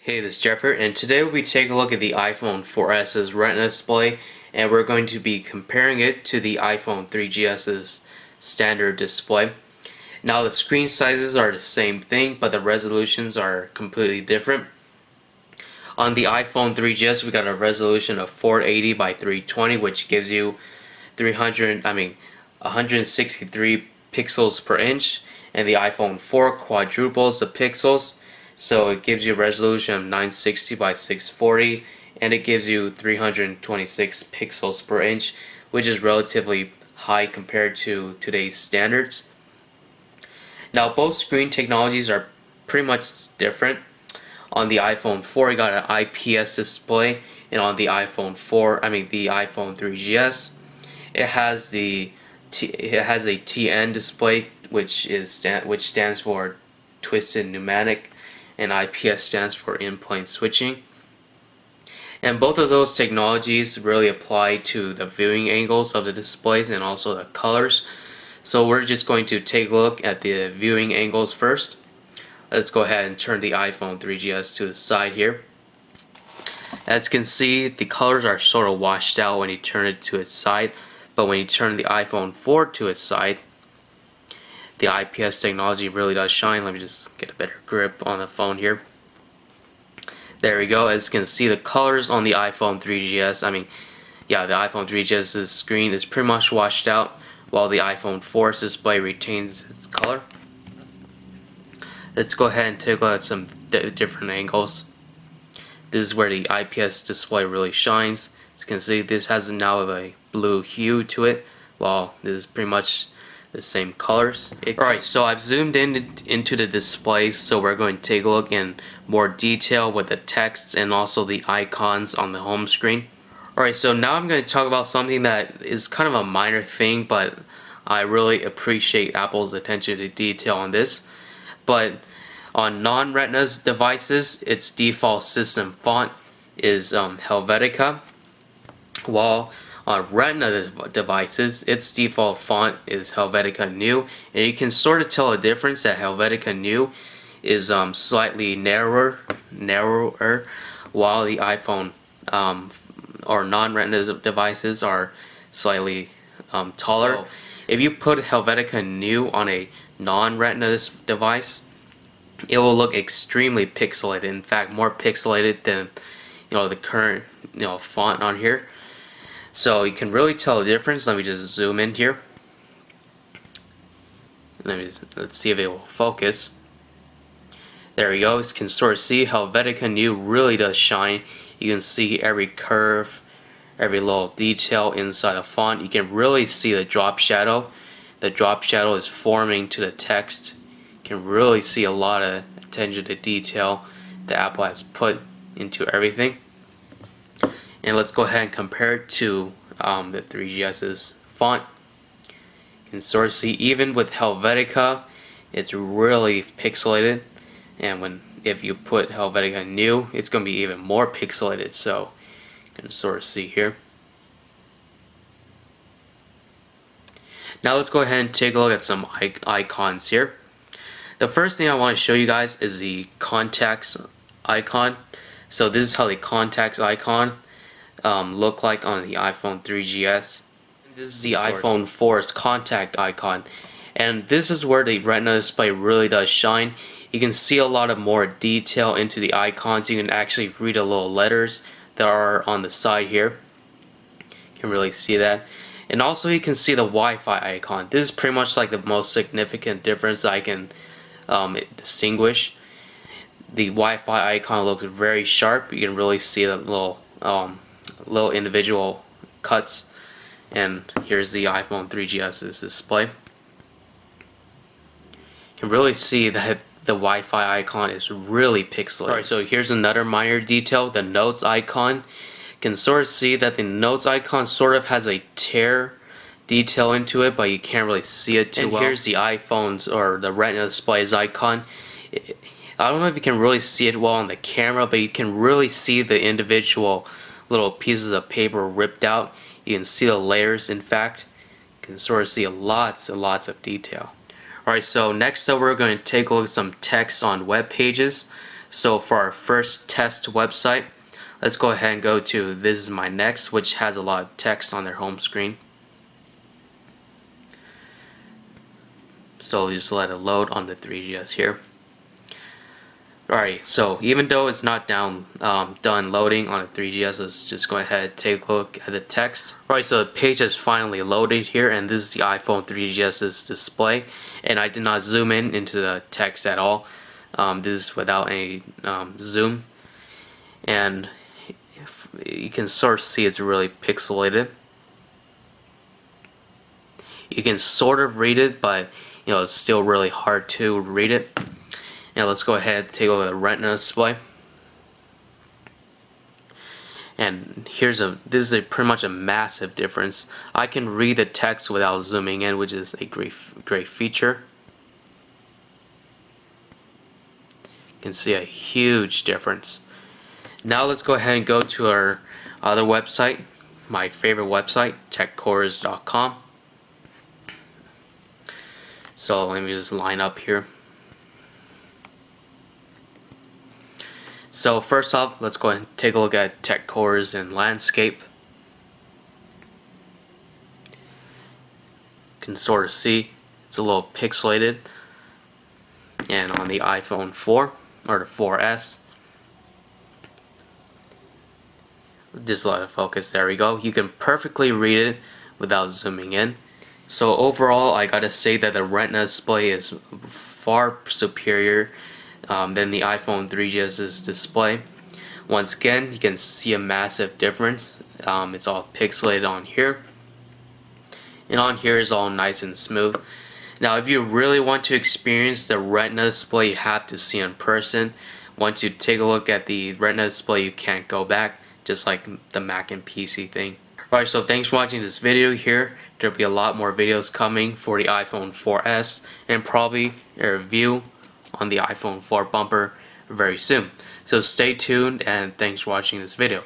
Hey, this is Jeffrey, and today we'll be taking a look at the iPhone 4s's Retina display, and we're going to be comparing it to the iPhone 3GS's standard display. Now the screen sizes are the same thing, but the resolutions are completely different. On the iPhone 3GS, we got a resolution of 480 by 320, which gives you 163 pixels per inch, and the iPhone 4 quadruples the pixels. So it gives you a resolution of 960 by 640, and it gives you 326 pixels per inch, which is relatively high compared to today's standards. Now both screen technologies are pretty much different. On the iPhone 4 you got an IPS display, and on the iPhone 3GS, it has a TN display, which stands for twisted pneumatic, and IPS stands for in-plane switching. And both of those technologies really apply to the viewing angles of the displays and also the colors. So we're just going to take a look at the viewing angles first. Let's go ahead and turn the iPhone 3GS to the side here. As you can see, the colors are sort of washed out when you turn it to its side, but when you turn the iPhone 4 to its side, the IPS technology really does shine. Let me just get a better grip on the phone here. There we go. As you can see, the colors on the iPhone 3GS, the iPhone 3GS's screen is pretty much washed out, while the iPhone 4's display retains its color. Let's go ahead and take a look at some different angles. This is where the IPS display really shines. As you can see, this has now a blue hue to it, while this is pretty much the same colors. Alright, so I've zoomed into the displays, so we're going to take a look in more detail with the text and also the icons on the home screen. Alright, so now I'm going to talk about something that is kind of a minor thing, but I really appreciate Apple's attention to detail on this. But on non-Retina devices, its default system font is Helvetica, while on Retina devices, its default font is Helvetica Neue, and you can sort of tell a difference that Helvetica Neue is slightly narrower, while the iPhone or non-Retina devices are slightly taller. So if you put Helvetica Neue on a non-Retina device, it will look extremely pixelated. In fact, more pixelated than the current font on here. So you can really tell the difference. Let me just zoom in here. Let's see if it will focus. There we go. You can sort of see Helvetica Neue really does shine. You can see every curve, every little detail inside the font. You can really see the drop shadow. The drop shadow is forming to the text. You can really see a lot of attention to detail that Apple has put into everything. And let's go ahead and compare it to the 3GS's font. You can sort of see, even with Helvetica, it's really pixelated, and if you put Helvetica Neue, it's going to be even more pixelated. So you can sort of see here. Now let's go ahead and take a look at some icons here. The first thing I want to show you guys is the contacts icon. So this is how the contacts icon look like on the iPhone 3GS. This is the iPhone 4's contact icon, and this is where the Retina display really does shine. You can see a lot of more detail into the icons. You can actually read the little letters that are on the side here. You can really see that. And also you can see the Wi-Fi icon. This is pretty much like the most significant difference I can distinguish. The Wi-Fi icon looks very sharp. You can really see the little individual cuts. And here's the iPhone 3GS's display. You can really see that the Wi-Fi icon is really pixelated. Alright, so here's another minor detail, the notes icon. You can sort of see that the notes icon sort of has a tear detail into it, but you can't really see it too well. And here's the iPhone's or the Retina display's icon. I don't know if you can really see it well on the camera, but you can really see the individual little pieces of paper ripped out. You can see the layers. In fact, you can sort of see lots and lots of detail. Alright, so next up we're going to take a look at some text on web pages. So for our first test website, let's go ahead and go to This Is My Next, which has a lot of text on their home screen. So just let it load on the 3GS here. Alright, so even though it's not done loading on a 3GS, let's just go ahead and take a look at the text. Alright, so the page has finally loaded here, and this is the iPhone 3GS's display, and I did not zoom in into the text at all. This is without any zoom, and you can sort of see it's really pixelated. You can sort of read it, but it's still really hard to read it. Now let's go ahead and take a look at the Retina display. And this is pretty much a massive difference. I can read the text without zooming in, which is a great feature. You can see a huge difference. Now let's go ahead and go to our other website, my favorite website, techcores.com. So let me just line up here. So first off, let's go ahead and take a look at Tech Cores and Landscape. You can sort of see it's a little pixelated. And on the iPhone 4 or the 4S, just let it focus. There we go. You can perfectly read it without zooming in. So overall, I gotta say that the Retina display is far superior than the iPhone 3GS's display. Once again, you can see a massive difference. It's all pixelated on here, and on here is all nice and smooth. Now if you really want to experience the Retina display, you have to see in person. Once you take a look at the Retina display, you can't go back, just like the Mac and PC thing. Alright, so thanks for watching this video here. There'll be a lot more videos coming for the iPhone 4S, and probably a review on the iPhone 4 bumper very soon. So stay tuned, and thanks for watching this video.